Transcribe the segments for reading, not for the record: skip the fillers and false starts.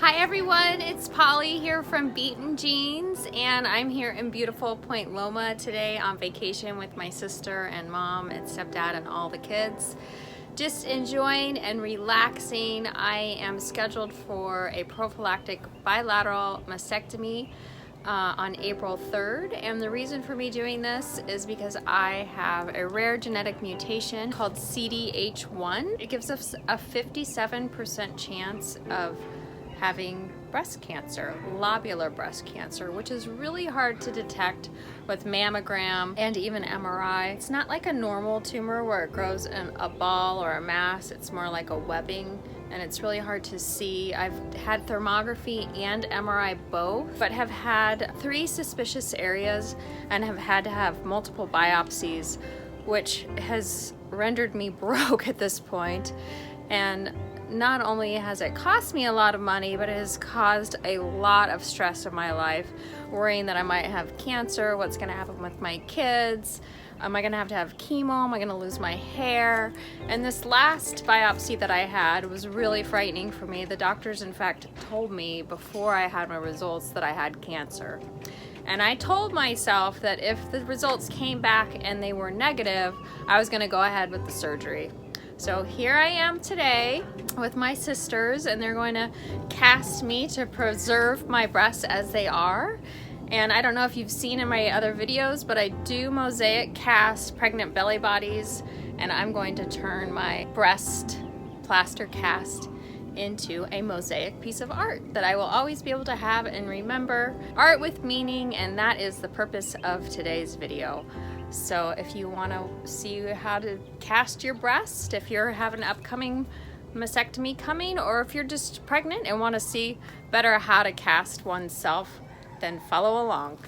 Hi everyone, it's Polly here from Beaten Jeans, and I'm here in beautiful Point Loma today on vacation with my sister and mom and stepdad and all the kids. Just enjoying and relaxing. I am scheduled for a prophylactic bilateral mastectomy on April 3rd, and the reason for me doing this is because I have a rare genetic mutation called CDH1. It gives us a 57% chance of having breast cancer, lobular breast cancer, which is really hard to detect with mammogram and even MRI. It's not like a normal tumor where it grows in a ball or a mass. It's more like a webbing, and it's really hard to see. I've had thermography and MRI both, but have had 3 suspicious areas and have had to have multiple biopsies, which has rendered me broke at this point. And not only has it cost me a lot of money, but it has caused a lot of stress in my life, worrying that I might have cancer, what's gonna happen with my kids, am I gonna have chemo, am I gonna lose my hair? And this last biopsy that I had was really frightening for me. The doctors, in fact, told me before I had my results that I had cancer. And I told myself that if the results came back and they were negative, I was gonna go ahead with the surgery. So here I am today with my sisters, and they're going to cast me to preserve my breasts as they are. And I don't know if you've seen in my other videos, but I do mosaic cast pregnant belly bodies, and I'm going to turn my breast plaster cast into a mosaic piece of art that I will always be able to have and remember. Art with meaning, and that is the purpose of today's video. So if you want to see how to cast your breast, if you have an upcoming mastectomy coming, or if you're just pregnant and want to see better how to cast oneself, then follow along.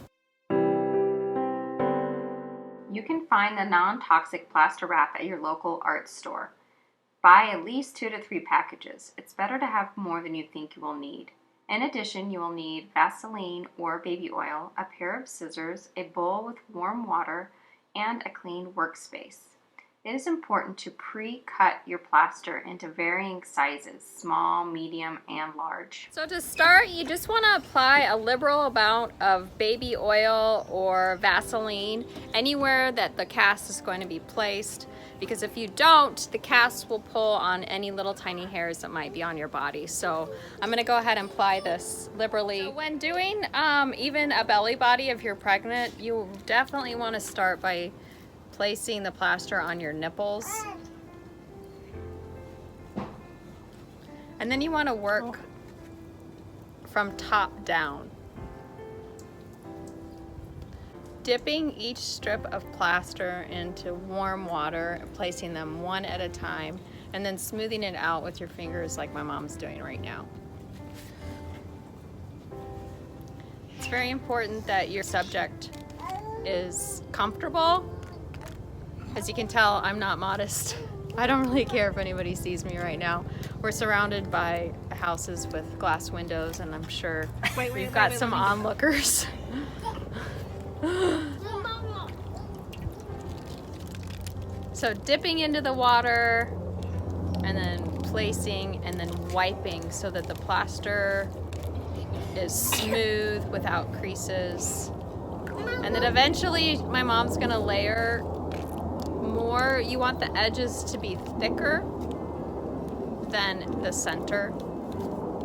You can find the non-toxic plaster wrap at your local art store. Buy at least 2 to 3 packages. It's better to have more than you think you will need. In addition, you will need Vaseline or baby oil, a pair of scissors, a bowl with warm water, and a clean workspace. It is important to pre-cut your plaster into varying sizes, small, medium, and large. So to start, you just want to apply a liberal amount of baby oil or Vaseline anywhere that the cast is going to be placed, because if you don't, the cast will pull on any little tiny hairs that might be on your body. So I'm going to go ahead and apply this liberally. So when doing even a belly body, if you're pregnant, you definitely want to start by placing the plaster on your nipples. And then you want to work from top down, dipping each strip of plaster into warm water, placing them one at a time, and then smoothing it out with your fingers like my mom's doing right now. It's very important that your subject is comfortable. As you can tell, I'm not modest. I don't really care if anybody sees me right now. We're surrounded by houses with glass windows, and I'm sure we've got some onlookers. So dipping into the water, and then placing, and then wiping so that the plaster is smooth without creases. And then eventually my mom's gonna layer more. You want the edges to be thicker than the center,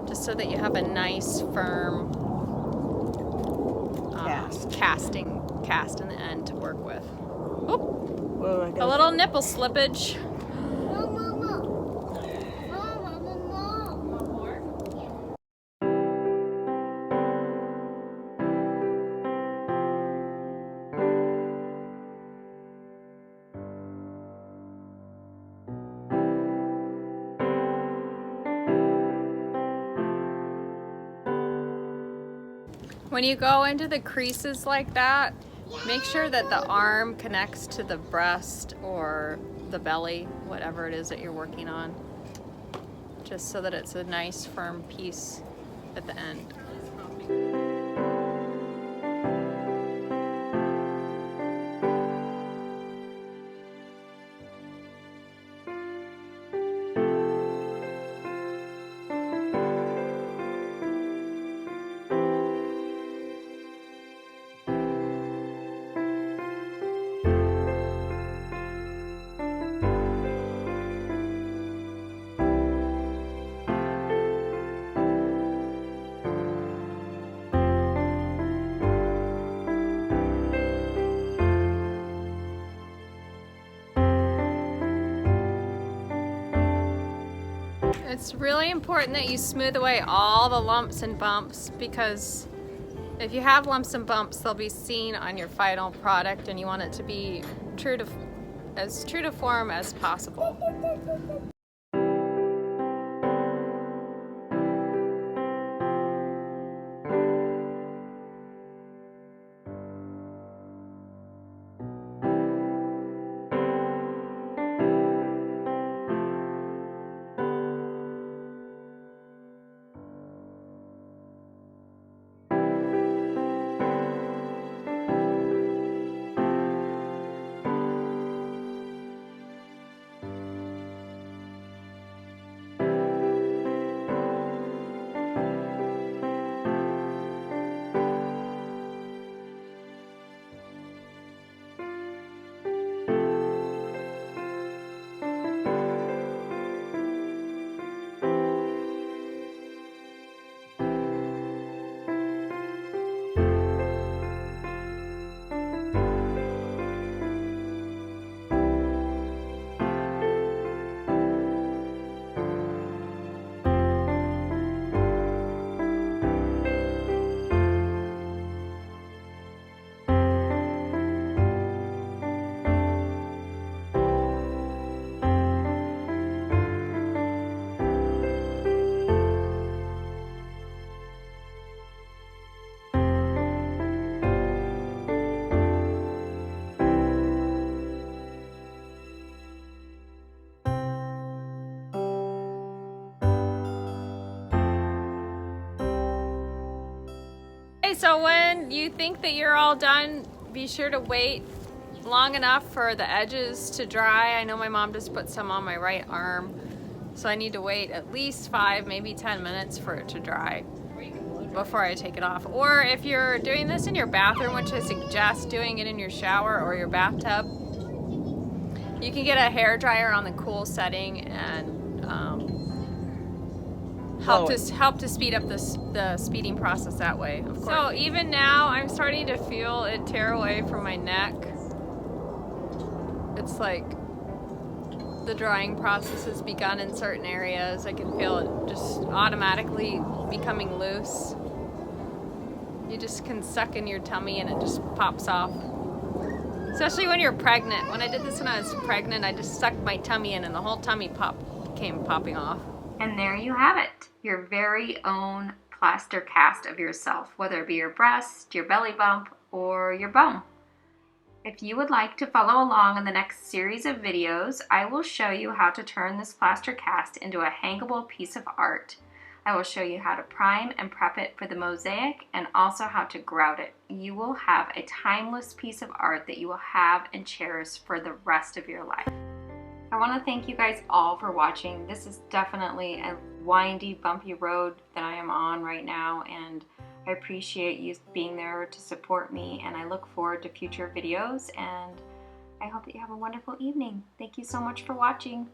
just so that you have a nice firm cast in the end to work with. Oop, a little nipple slippage. When you go into the creases like that, make sure that the arm connects to the breast or the belly, whatever it is that you're working on, just so that it's a nice firm piece at the end. It's really important that you smooth away all the lumps and bumps, because if you have lumps and bumps, they'll be seen on your final product, and you want it to be as true to form as possible. So when you think that you're all done, be sure to wait long enough for the edges to dry. I know my mom just put some on my right arm, so I need to wait at least 5, maybe 10 minutes for it to dry before I take it off. Or if you're doing this in your bathroom, which I suggest doing it in your shower or your bathtub, you can get a hair dryer on the cool setting and help to speed up the speeding process that way, of course. So even now, I'm starting to feel it tear away from my neck. It's like the drying process has begun in certain areas. I can feel it just automatically becoming loose. You just can suck in your tummy and it just pops off. Especially when you're pregnant. When I did this when I was pregnant, I just sucked my tummy in and the whole tummy came popping off. And there you have it, your very own plaster cast of yourself, whether it be your breast, your belly bump, or your bum. If you would like to follow along in the next series of videos, I will show you how to turn this plaster cast into a hangable piece of art. I will show you how to prime and prep it for the mosaic and also how to grout it. You will have a timeless piece of art that you will have and cherish for the rest of your life. I want to thank you guys all for watching. This is definitely a windy, bumpy road that I am on right now, and I appreciate you being there to support me, and I look forward to future videos, and I hope that you have a wonderful evening. Thank you so much for watching.